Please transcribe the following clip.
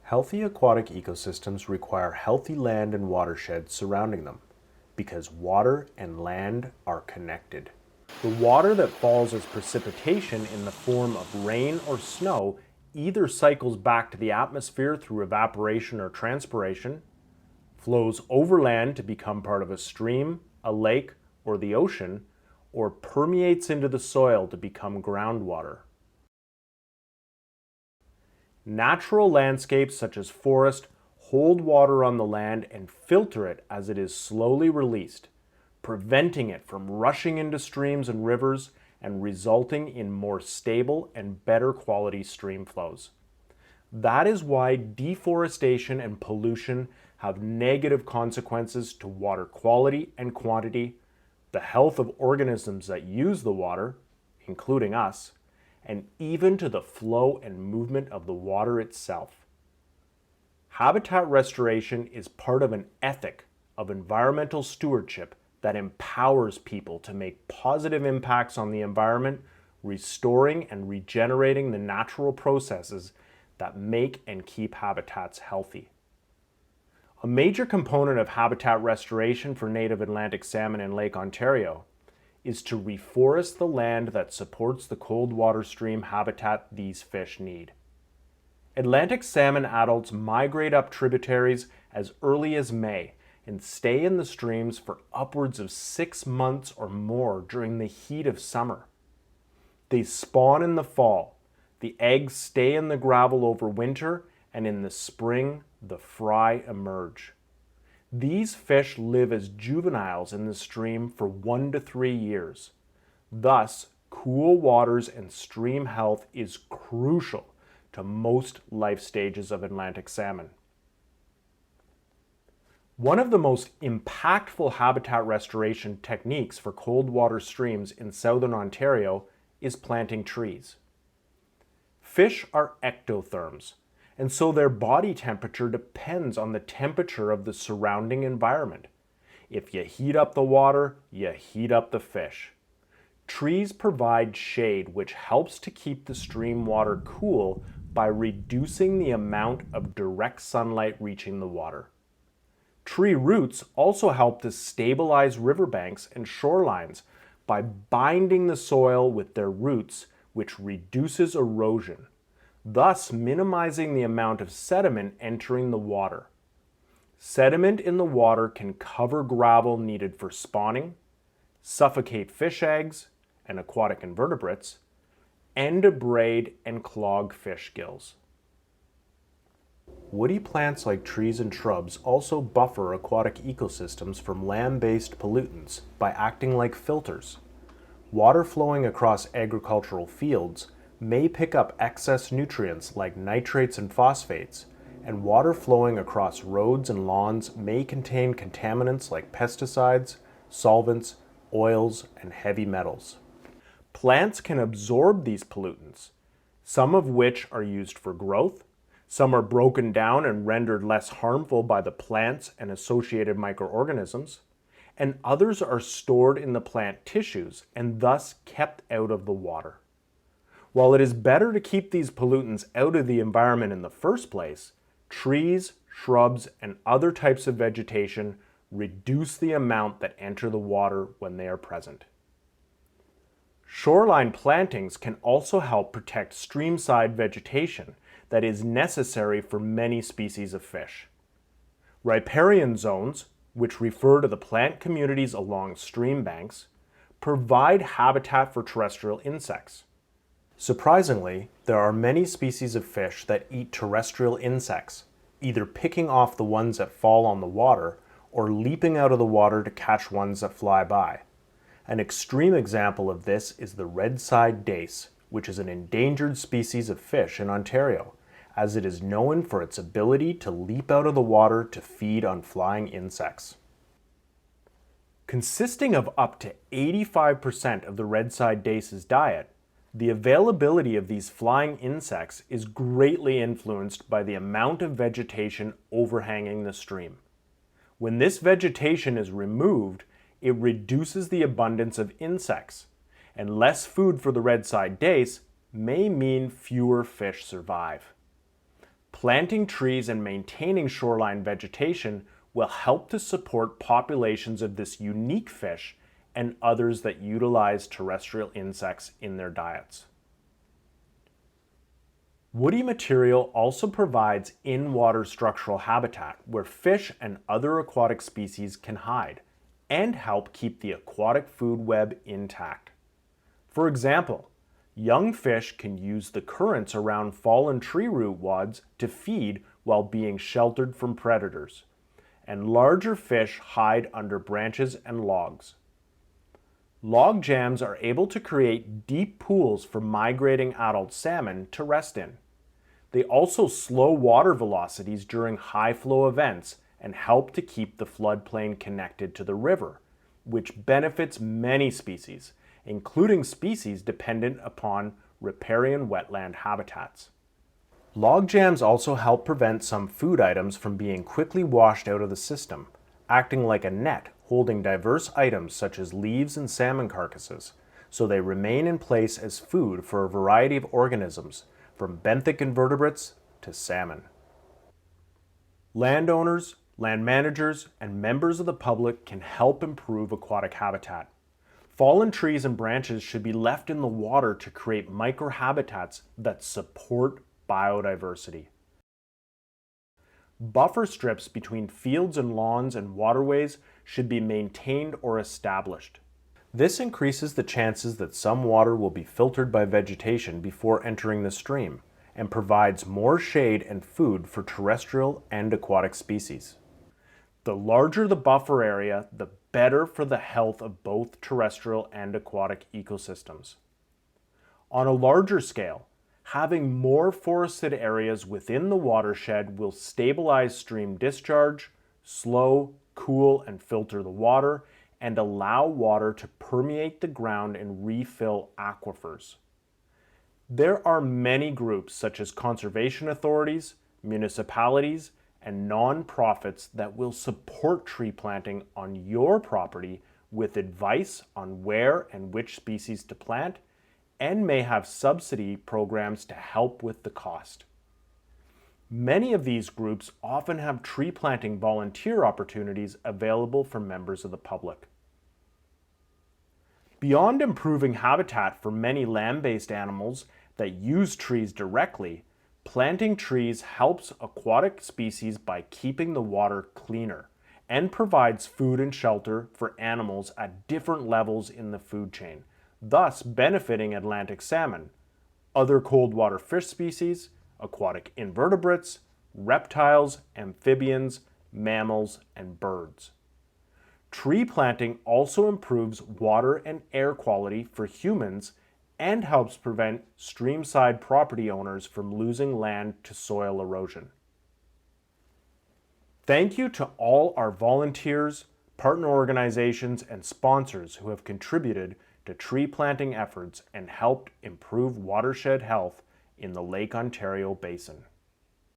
Healthy aquatic ecosystems require healthy land and watersheds surrounding them, because water and land are connected. The water that falls as precipitation in the form of rain or snow either cycles back to the atmosphere through evaporation or transpiration, flows over land to become part of a stream, a lake, or the ocean, or permeates into the soil to become groundwater. Natural landscapes such as forest hold water on the land and filter it as it is slowly released, preventing it from rushing into streams and rivers and resulting in more stable and better quality stream flows. That is why deforestation and pollution have negative consequences to water quality and quantity, the health of organisms that use the water, including us, and even to the flow and movement of the water itself. Habitat restoration is part of an ethic of environmental stewardship that empowers people to make positive impacts on the environment, restoring and regenerating the natural processes that make and keep habitats healthy. A major component of habitat restoration for native Atlantic salmon in Lake Ontario is to reforest the land that supports the cold water stream habitat these fish need. Atlantic salmon adults migrate up tributaries as early as May and stay in the streams for upwards of 6 months or more during the heat of summer. They spawn in the fall, the eggs stay in the gravel over winter, and in the spring, the fry emerge. These fish live as juveniles in the stream for 1 to 3 years. Thus, cool waters and stream health is crucial to most life stages of Atlantic salmon. One of the most impactful habitat restoration techniques for cold water streams in southern Ontario is planting trees. Fish are ectotherms, and so their body temperature depends on the temperature of the surrounding environment. If you heat up the water, you heat up the fish. Trees provide shade, which helps to keep the stream water cool by reducing the amount of direct sunlight reaching the water. Tree roots also help to stabilize riverbanks and shorelines by binding the soil with their roots, which reduces erosion, thus minimizing the amount of sediment entering the water. Sediment in the water can cover gravel needed for spawning, suffocate fish eggs and aquatic invertebrates, and abrade and clog fish gills. Woody plants like trees and shrubs also buffer aquatic ecosystems from land-based pollutants by acting like filters. Water flowing across agricultural fields may pick up excess nutrients like nitrates and phosphates, and water flowing across roads and lawns may contain contaminants like pesticides, solvents, oils, and heavy metals. Plants can absorb these pollutants, some of which are used for growth, some are broken down and rendered less harmful by the plants and associated microorganisms, and others are stored in the plant tissues and thus kept out of the water. While it is better to keep these pollutants out of the environment in the first place, trees, shrubs, and other types of vegetation reduce the amount that enter the water when they are present. Shoreline plantings can also help protect streamside vegetation that is necessary for many species of fish. Riparian zones, which refer to the plant communities along stream banks, provide habitat for terrestrial insects. Surprisingly, there are many species of fish that eat terrestrial insects, either picking off the ones that fall on the water or leaping out of the water to catch ones that fly by. An extreme example of this is the red-side dace, which is an endangered species of fish in Ontario, as it is known for its ability to leap out of the water to feed on flying insects. Consisting of up to 85% of the red-side dace's diet, the availability of these flying insects is greatly influenced by the amount of vegetation overhanging the stream. When this vegetation is removed, it reduces the abundance of insects, and less food for the red-side dace may mean fewer fish survive. Planting trees and maintaining shoreline vegetation will help to support populations of this unique fish and others that utilize terrestrial insects in their diets. Woody material also provides in-water structural habitat where fish and other aquatic species can hide and help keep the aquatic food web intact. For example, young fish can use the currents around fallen tree root wads to feed while being sheltered from predators, and larger fish hide under branches and logs. Log jams are able to create deep pools for migrating adult salmon to rest in. They also slow water velocities during high flow events and help to keep the floodplain connected to the river, which benefits many species, including species dependent upon riparian wetland habitats. Log jams also help prevent some food items from being quickly washed out of the system, acting like a net holding diverse items such as leaves and salmon carcasses, so they remain in place as food for a variety of organisms, from benthic invertebrates to salmon. Landowners, land managers, and members of the public can help improve aquatic habitat. Fallen trees and branches should be left in the water to create microhabitats that support biodiversity. Buffer strips between fields and lawns and waterways should be maintained or established. This increases the chances that some water will be filtered by vegetation before entering the stream and provides more shade and food for terrestrial and aquatic species. The larger the buffer area, the better for the health of both terrestrial and aquatic ecosystems. On a larger scale, having more forested areas within the watershed will stabilize stream discharge, slow, cool, and filter the water, and allow water to permeate the ground and refill aquifers. There are many groups such as conservation authorities, municipalities, and non-profits that will support tree planting on your property with advice on where and which species to plant, and may have subsidy programs to help with the cost. Many of these groups often have tree planting volunteer opportunities available for members of the public. Beyond improving habitat for many land-based animals that use trees directly, planting trees helps aquatic species by keeping the water cleaner and provides food and shelter for animals at different levels in the food chain, thus benefiting Atlantic salmon, other cold water fish species, aquatic invertebrates, reptiles, amphibians, mammals, and birds. Tree planting also improves water and air quality for humans and helps prevent streamside property owners from losing land to soil erosion. Thank you to all our volunteers, partner organizations, and sponsors who have contributed to tree planting efforts and helped improve watershed health in the Lake Ontario Basin.